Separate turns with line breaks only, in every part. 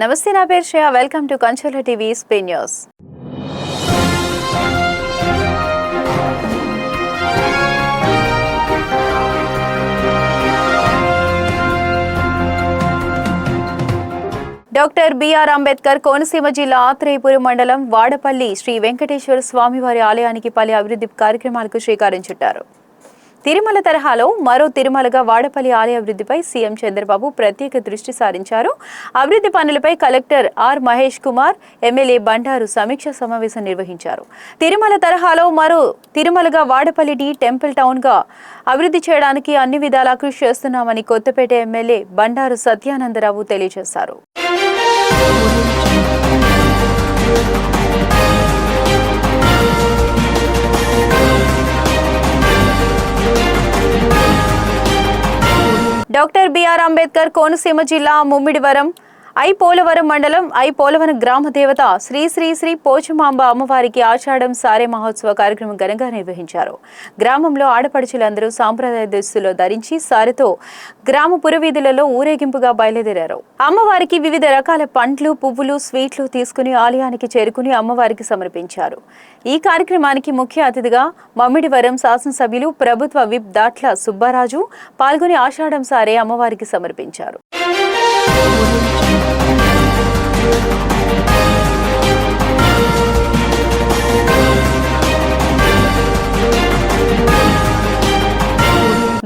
నమస్తే, నా పేరు Shreya. Welcome to Kanchola TV Spain news. Doctor BR Ambedkar Konaseema జిల్లా ఆత్రేయపురం మండలం వాడపల్లి శ్రీ వెంకటేశ్వర స్వామివారి ఆలయానికి పలు అభివృద్ధి కార్యక్రమాలకు శ్రీకారం చుట్టారు. తిరుమల తరహాలో మరో తిరుమలగా వాడపల్లి ఆలయ అభివృద్ధిపై సీఎం చంద్రబాబు ప్రత్యేక దృష్టి సారించారు. అభివృద్ధి పనులపై collector R Mahesh Kumar, MLA Bandaru సమీక్ష సమావేశం నిర్వహించారు. తిరుమల తరహాలో మరో తిరుమలగా వాడపల్లిని టెంపుల్ టౌన్ గా అభివృద్ధి చేయడానికి అన్ని విధాలా కృషి చేస్తున్నామని కొత్తపేట ఎమ్మెల్యే బండారు సత్యానందరావు తెలియజేశారు. డాక్టర్ బిఆర్ అంబేద్కర్ కోనసీమ జిల్లా ముమ్మిడివరం పోలవరం మండలం పోలవరం గ్రామ దేవత శ్రీ శ్రీ శ్రీ పోచమాంబ అమ్మవారికి ఆషాఢం సారే మహోత్సవ కార్యక్రమం ఘనంగా నిర్వహించారు. గ్రామంలో ఆడపడుచులందరూ సాంప్రదాయ దుస్తులు ధరించి సారెతో గ్రామ పురవీధులలో ఊరేగింపుగా బయలుదేరారు. అమ్మవారికి వివిధ రకాల పండ్లు, పువ్వులు, స్వీట్లు తీసుకుని ఆలయానికి చేరుకుని అమ్మవారికి సమర్పించారు. ఈ కార్యక్రమానికి ముఖ్య అతిథిగా మమ్మిడివరం శాసనసభ్యులు ప్రభుత్వ విప్ దాట్ల సుబ్బారాజు పాల్గొని ఆషాఢం సారే అమ్మవారికి సమర్పించారు.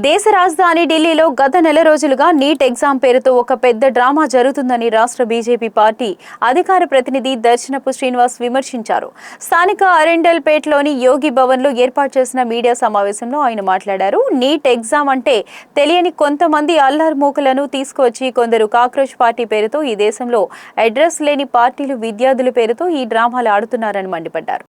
దేశ రాజధాని ఢిల్లీలో గత నెల రోజులుగా నీట్ ఎగ్జామ్ పేరుతో ఒక పెద్ద డ్రామా జరుగుతుందని రాష్ట్ర బీజేపీ పార్టీ అధికార ప్రతినిధి దర్శనపు శ్రీనివాస్ విమర్శించారు. స్థానిక అరెండల్ పేటలోని యోగి భవన్ లో ఏర్పాటు చేసిన మీడియా సమావేశంలో ఆయన మాట్లాడారు. నీట్ ఎగ్జామ్ అంటే తెలియని కొంతమంది అల్లర్ మూకలను తీసుకువచ్చి కొందరు కాక్రోచ్ పార్టీ పేరుతో ఈ దేశంలో అడ్రస్ లేని పార్టీలు విద్యార్థుల పేరుతో ఈ డ్రామాలు ఆడుతున్నారని మండిపడ్డారు.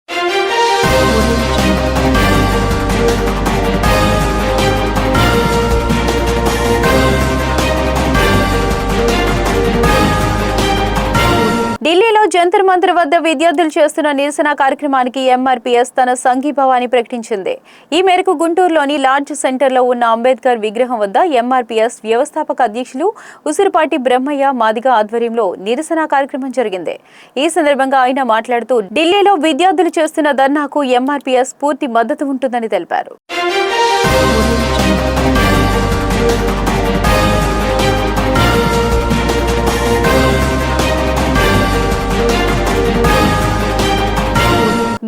ఢిల్లీలో జంతర్ మంతర్ వద్ద విద్యార్థులు చేస్తున్న నిరసన కార్యక్రమానికి ఎంఆర్పీఎస్ తన సంఘీభావాన్ని ప్రకటించింది. ఈ మేరకు గుంటూరులోని లార్జ్ సెంటర్లో ఉన్న అంబేద్కర్ విగ్రహం వద్ద ఎంఆర్పీఎస్ వ్యవస్థాపక అధ్యక్షులు ఉసిరిపాటి బ్రహ్మయ్య మాదిగ ఆధ్వర్యంలో నిరసన కార్యక్రమం జరిగింది. ఈ సందర్భంగా ఆయన మాట్లాడుతూ ఢిల్లీలో విద్యార్థులు చేస్తున్న ధర్నాకు ఎంఆర్పీఎస్ పూర్తి మద్దతు ఉంటుందని తెలిపారు.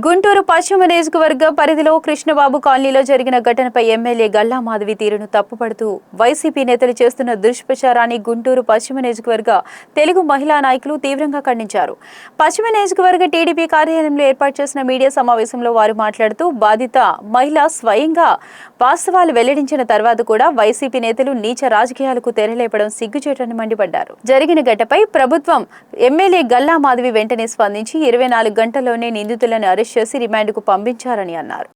గుంటూరు పశ్చిమ నియోజకవర్గ పరిధిలో కృష్ణబాబు కాలనీలో జరిగిన ఘటనపై ఎమ్మెల్యే గల్లా మాధవి తీరును తప్పుపడుతూ వైసీపీ నేతలు చేస్తున్న దుష్ప్రచారాన్ని గుంటూరు పశ్చిమ నియోజకవర్గ తెలుగు మహిళా నాయకులు తీవ్రంగా ఖండించారు. పశ్చిమ నియోజకవర్గ టీడీపీ కార్యాలయంలో ఏర్పాటు చేసిన మీడియా సమావేశంలో వారు మాట్లాడుతూ బాధిత మహిళ స్వయంగా వాస్తవాలు వెల్లడించిన తర్వాత కూడా వైసీపీ నేతలు నీచ రాజకీయాలకు తెరలేపడం సిగ్గుచేటని మండిపడ్డారు. జరిగిన ఘటనపై ప్రభుత్వం ఎమ్మెల్యే గల్లా మాధవి వెంటనే స్పందించి 24 గంటల్లోనే నిందితులను అరెస్ట్ చేసి రిమాండ్కు పంపించారని అన్నారు.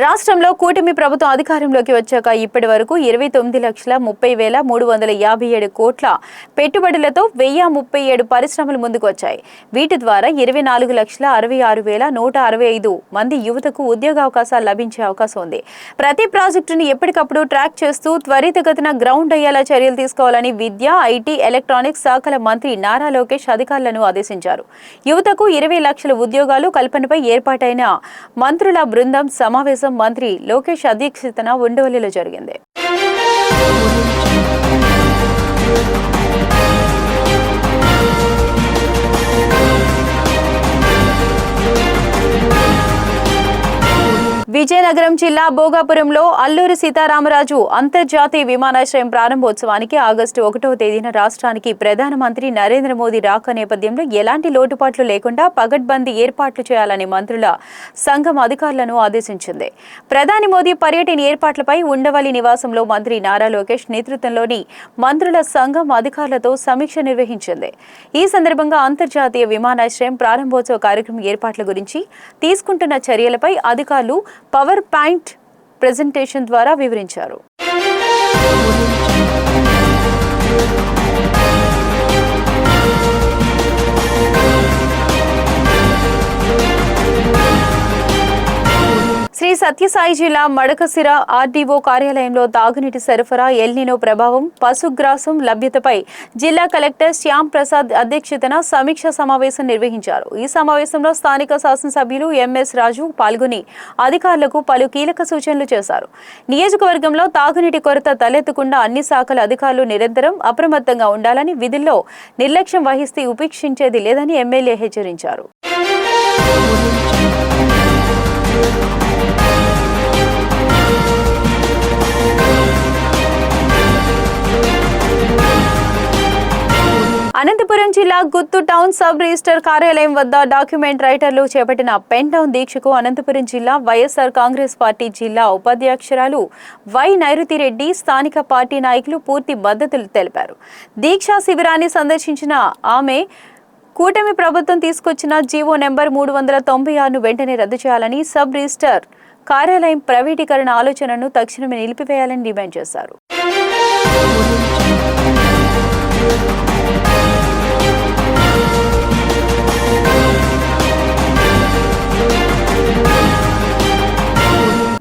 రాష్ట్రంలో కూటమి ప్రభుత్వం అధికారంలోకి వచ్చాక ఇప్పటి వరకు 29,30,357 కోట్ల పెట్టుబడులతో 1037 పరిశ్రమలు ముందుకు వచ్చాయి. వీటి ద్వారా 24,66,165 మంది యువతకు ఉద్యోగావకాశాలు లభించే అవకాశం ఉంది. ప్రతి ప్రాజెక్టును ఎప్పటికప్పుడు ట్రాక్ చేస్తూ త్వరితగతిన గ్రౌండ్ అయ్యేలా చర్యలు తీసుకోవాలని విద్య, ఐటీ, ఎలక్ట్రానిక్స్ శాఖల మంత్రి నారా లోకేష్ అధికారులను ఆదేశించారు. యువతకు 20 లక్షల ఉద్యోగాలు కల్పనపై ఏర్పాటైన మంత్రుల బృందం సమావేశం మంత్రి లోకేష్ అధ్యక్షతన ఉండవల్లిలో జరిగింది. విజయనగరం జిల్లా భోగాపురంలో అల్లూరి సీతారామరాజు అంతర్జాతీయ విమానాశ్రయం ప్రారంభోత్సవానికి ఆగస్టు 1వ తేదీన రాష్ట్రానికి ప్రధానమంత్రి నరేంద్ర మోదీ రాక నేపథ్యంలో ఎలాంటి లోటుపాట్లు లేకుండా పగడ్బందీ ఏర్పాట్లు చేయాలని మంత్రుల సంఘం అధికారులను ఆదేశించింది. ప్రధాని మోదీ పర్యటన ఏర్పాట్లపై ఉండవల్లి నివాసంలో మంత్రి నారా లోకేష్ నేతృత్వంలోని మంత్రుల సంఘం అధికారులతో సమీక్ష నిర్వహించింది. ఈ సందర్భంగా అంతర్జాతీయ విమానాశ్రయం ప్రారంభోత్సవ కార్యక్రమం ఏర్పాట్ల గురించి తీసుకుంటున్న చర్యలపై అధికారులు పవర్ పాయింట్ ప్రెజెంటేషన్ ద్వారా వివరించారు. శ్రీ సత్యసాయి జిల్లా మడకసిర ఆర్డీఓ కార్యాలయంలో తాగునీటి సరఫరా ఎల్నినో ప్రభావం పశుగ్రాసం లభ్యతపై జిల్లా కలెక్టర్ శ్యామ్ ప్రసాద్ అధ్యక్షతన సమీక్ష సమావేశం నిర్వహించారు. ఈ సమావేశంలో స్థానిక శాసనసభ్యులు ఎంఎస్ రాజు పాల్గొని అధికారులకు పలు కీలక సూచనలు చేశారు. నియోజకవర్గంలో తాగునీటి కొరత తలెత్తకుండా అన్ని శాఖల అధికారులు నిరంతరం అప్రమత్తంగా ఉండాలని, విధుల్లో నిర్లక్ష్యం వహిస్తే ఉపేక్షించేది లేదని ఎమ్మెల్యే హెచ్చరించారు. అనంతపురం జిల్లా గుత్తు టౌన్ సబ్ రిజిస్టర్ కార్యాలయం వద్ద డాక్యుమెంట్ రైటర్లు చేపట్టిన పెన్ డౌన్ దీక్షకు అనంతపురం జిల్లా వైఎస్ఆర్ కాంగ్రెస్ పార్టీ జిల్లా ఉపాధ్యక్షురాలు వై నైరుతిరెడ్డి, స్థానిక పార్టీ నాయకులు పూర్తి మద్దతులు తెలిపారు. దీక్షా శిబిరాన్ని సందర్శించిన ఆమె కూటమి ప్రభుత్వం తీసుకొచ్చిన జీవో నెంబర్ 396ను వెంటనే రద్దు చేయాలని, సబ్ రిజిస్టర్ కార్యాలయం ప్రైవేటీకరణ ఆలోచనను తక్షణమే నిలిపివేయాలని డిమాండ్ చేశారు.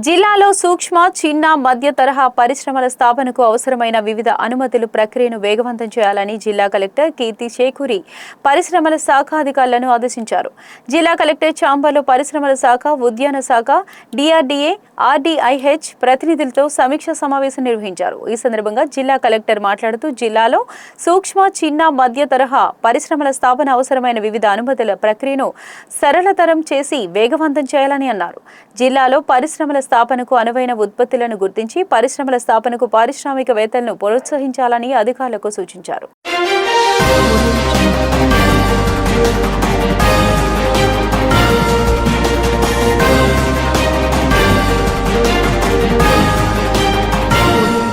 జిల్లాలో సూక్ష్మ, చిన్న, మధ్య తరహా పరిశ్రమల స్థాపనకు అవసరమైన వివిధ అనుమతుల ప్రక్రియను వేగవంతం చేయాలని జిల్లా కలెక్టర్ కీర్తి చేకూరి పరిశ్రమల శాఖ అధికారులను ఆదేశించారు. జిల్లా కలెక్టర్ ఛాంబర్లో పరిశ్రమల శాఖ, ఉద్యాన శాఖ, డిఆర్డీఏ, ఆర్డీఐహెచ్ ప్రతినిధులతో సమీక్ష సమావేశం నిర్వహించారు. ఈ సందర్భంగా జిల్లా కలెక్టర్ మాట్లాడుతూ జిల్లాలో సూక్ష్మ, చిన్న, మధ్య తరహా పరిశ్రమల స్థాపన అవసరమైన వివిధ అనుమతుల ప్రక్రియను సరళతరం చేసి వేగవంతం చేయాలని అన్నారు. జిల్లాలో పరిశ్రమల స్థాపనకు అనువైన ఉత్పత్తులను గుర్తించి పరిశ్రమల స్థాపనకు పారిశ్రామికవేత్తలను ప్రోత్సహించాలని అధికారులకు సూచించారు.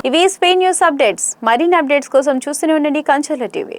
ఇవి స్పెయిన్ న్యూస్ అప్డేట్స్. మరిన్ని అప్డేట్స్ కోసం చూస్తూనే ఉండండి కంచర్ల టీవీ.